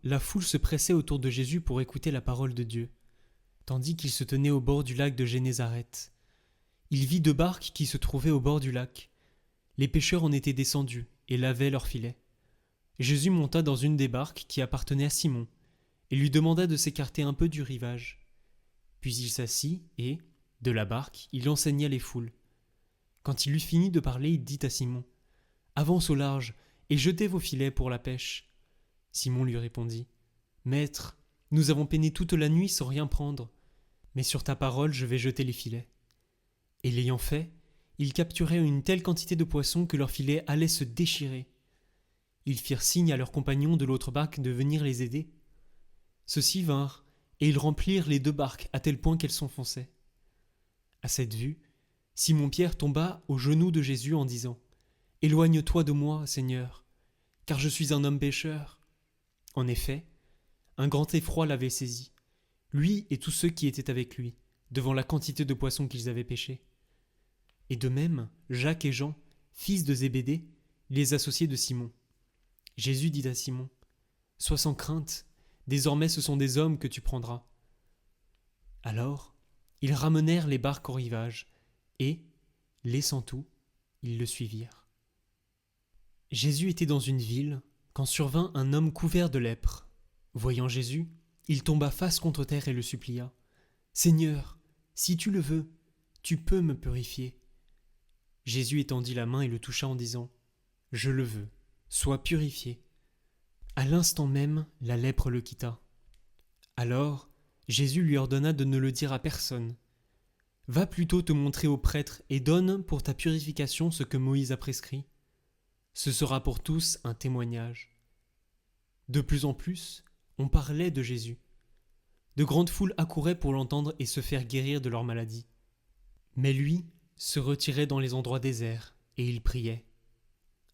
la foule se pressait autour de Jésus pour écouter la parole de Dieu, tandis qu'il se tenait au bord du lac de Génézareth. Il vit deux barques qui se trouvaient au bord du lac. Les pêcheurs en étaient descendus et lavaient leurs filets. Jésus monta dans une des barques qui appartenait à Simon et lui demanda de s'écarter un peu du rivage. Puis il s'assit et, de la barque, il enseigna les foules. Quand il eut fini de parler, il dit à Simon : « Avance au large et jetez vos filets pour la pêche. » Simon lui répondit : « Maître, nous avons peiné toute la nuit sans rien prendre, mais sur ta parole je vais jeter les filets. » Et l'ayant fait, ils capturèrent une telle quantité de poissons que leurs filets allaient se déchirer. Ils firent signe à leurs compagnons de l'autre barque de venir les aider. Ceux-ci vinrent, et ils remplirent les deux barques à tel point qu'elles s'enfonçaient. À cette vue, Simon-Pierre tomba aux genoux de Jésus en disant : « Éloigne-toi de moi, Seigneur, car je suis un homme pécheur. » En effet, un grand effroi l'avait saisi, lui et tous ceux qui étaient avec lui, devant la quantité de poissons qu'ils avaient pêchés. Et de même, Jacques et Jean, fils de Zébédée, les associés de Simon. Jésus dit à Simon : « Sois sans crainte, désormais ce sont des hommes que tu prendras. » Alors, ils ramenèrent les barques au rivage, et, laissant tout, ils le suivirent. Jésus était dans une ville, quand survint un homme couvert de lèpre. Voyant Jésus, il tomba face contre terre et le supplia : « Seigneur, si tu le veux, tu peux me purifier. » Jésus étendit la main et le toucha en disant : « Je le veux, sois purifié. » À l'instant même, la lèpre le quitta. Alors, Jésus lui ordonna de ne le dire à personne. « Va plutôt te montrer au prêtre et donne pour ta purification ce que Moïse a prescrit. Ce sera pour tous un témoignage. » De plus en plus, on parlait de Jésus. De grandes foules accouraient pour l'entendre et se faire guérir de leur maladie. Mais lui se retirait dans les endroits déserts et il priait.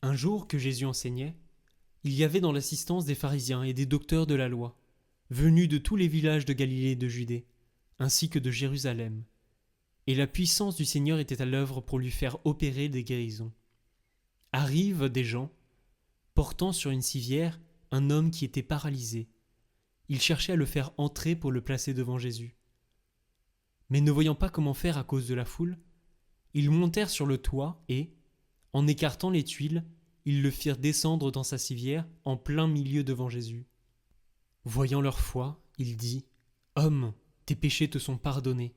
Un jour que Jésus enseignait, il y avait dans l'assistance des pharisiens et des docteurs de la loi, venus de tous les villages de Galilée et de Judée, ainsi que de Jérusalem. Et la puissance du Seigneur était à l'œuvre pour lui faire opérer des guérisons. Arrivent des gens, portant sur une civière un homme qui était paralysé. Ils cherchaient à le faire entrer pour le placer devant Jésus. Mais ne voyant pas comment faire à cause de la foule, ils montèrent sur le toit et, en écartant les tuiles, ils le firent descendre dans sa civière en plein milieu devant Jésus. Voyant leur foi, il dit : « Homme, tes péchés te sont pardonnés. »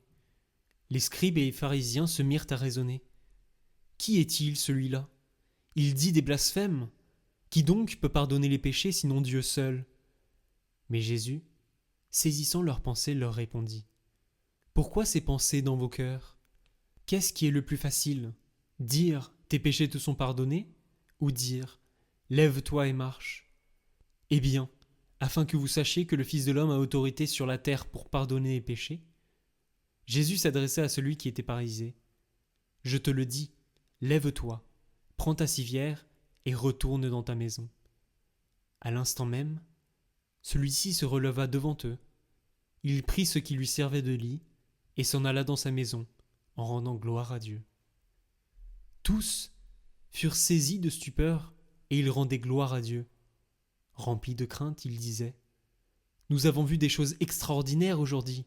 Les scribes et les pharisiens se mirent à raisonner. « Qui est-il, celui-là ? Il dit des blasphèmes. Qui donc peut pardonner les péchés sinon Dieu seul ?» Mais Jésus, saisissant leurs pensées, leur répondit : « Pourquoi ces pensées dans vos cœurs ? Qu'est-ce qui est le plus facile ? Dire : tes péchés te sont pardonnés ? Ou dire : lève-toi et marche ? Eh bien, afin que vous sachiez que le Fils de l'homme a autorité sur la terre pour pardonner les péchés. » Jésus s'adressait à celui qui était paralysé. « Je te le dis, lève-toi, prends ta civière et retourne dans ta maison. » À l'instant même, celui-ci se releva devant eux. Il prit ce qui lui servait de lit et s'en alla dans sa maison, en rendant gloire à Dieu. Tous furent saisis de stupeur et ils rendaient gloire à Dieu. Remplis de crainte, ils disaient : « Nous avons vu des choses extraordinaires aujourd'hui. »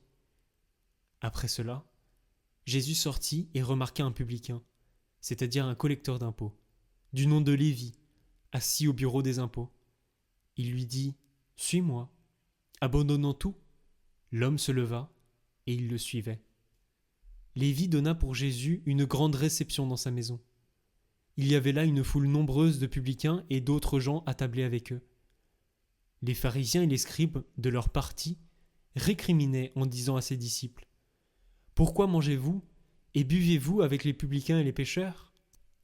Après cela, Jésus sortit et remarqua un publicain, c'est-à-dire un collecteur d'impôts, du nom de Lévi, assis au bureau des impôts. Il lui dit : « Suis-moi. » Abandonnant tout, l'homme se leva et il le suivait. Lévi donna pour Jésus une grande réception dans sa maison. Il y avait là une foule nombreuse de publicains et d'autres gens attablés avec eux. Les pharisiens et les scribes, de leur parti, récriminaient en disant à ses disciples : « Pourquoi mangez-vous et buvez-vous avec les publicains et les pécheurs ?»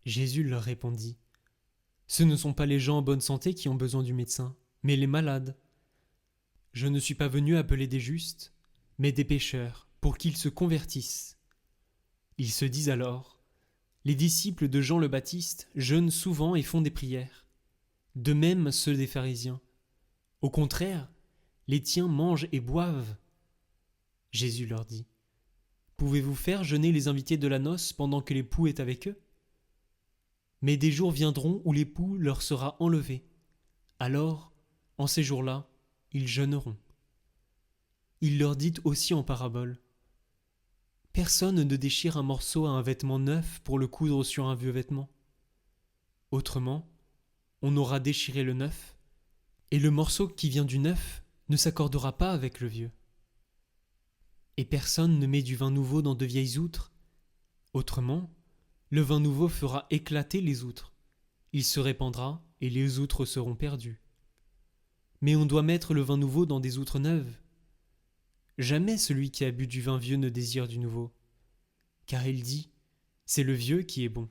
Jésus leur répondit : « Ce ne sont pas les gens en bonne santé qui ont besoin du médecin, mais les malades. Je ne suis pas venu appeler des justes, mais des pécheurs, pour qu'ils se convertissent. » Ils se disent alors : « Les disciples de Jean le Baptiste jeûnent souvent et font des prières. De même ceux des pharisiens. Au contraire, les tiens mangent et boivent. » Jésus leur dit : « Pouvez-vous faire jeûner les invités de la noce pendant que l'époux est avec eux ? Mais des jours viendront où l'époux leur sera enlevé. Alors, en ces jours-là, ils jeûneront. Il leur dit aussi en parabole. Personne ne déchire un morceau à un vêtement neuf pour le coudre sur un vieux vêtement. Autrement, on aura déchiré le neuf, et le morceau qui vient du neuf ne s'accordera pas avec le vieux. Et personne ne met du vin nouveau dans de vieilles outres. Autrement, le vin nouveau fera éclater les outres. Il se répandra et les outres seront perdues. Mais on doit mettre le vin nouveau dans des outres neuves. Jamais celui qui a bu du vin vieux ne désire du nouveau, car il dit, c'est le vieux qui est bon.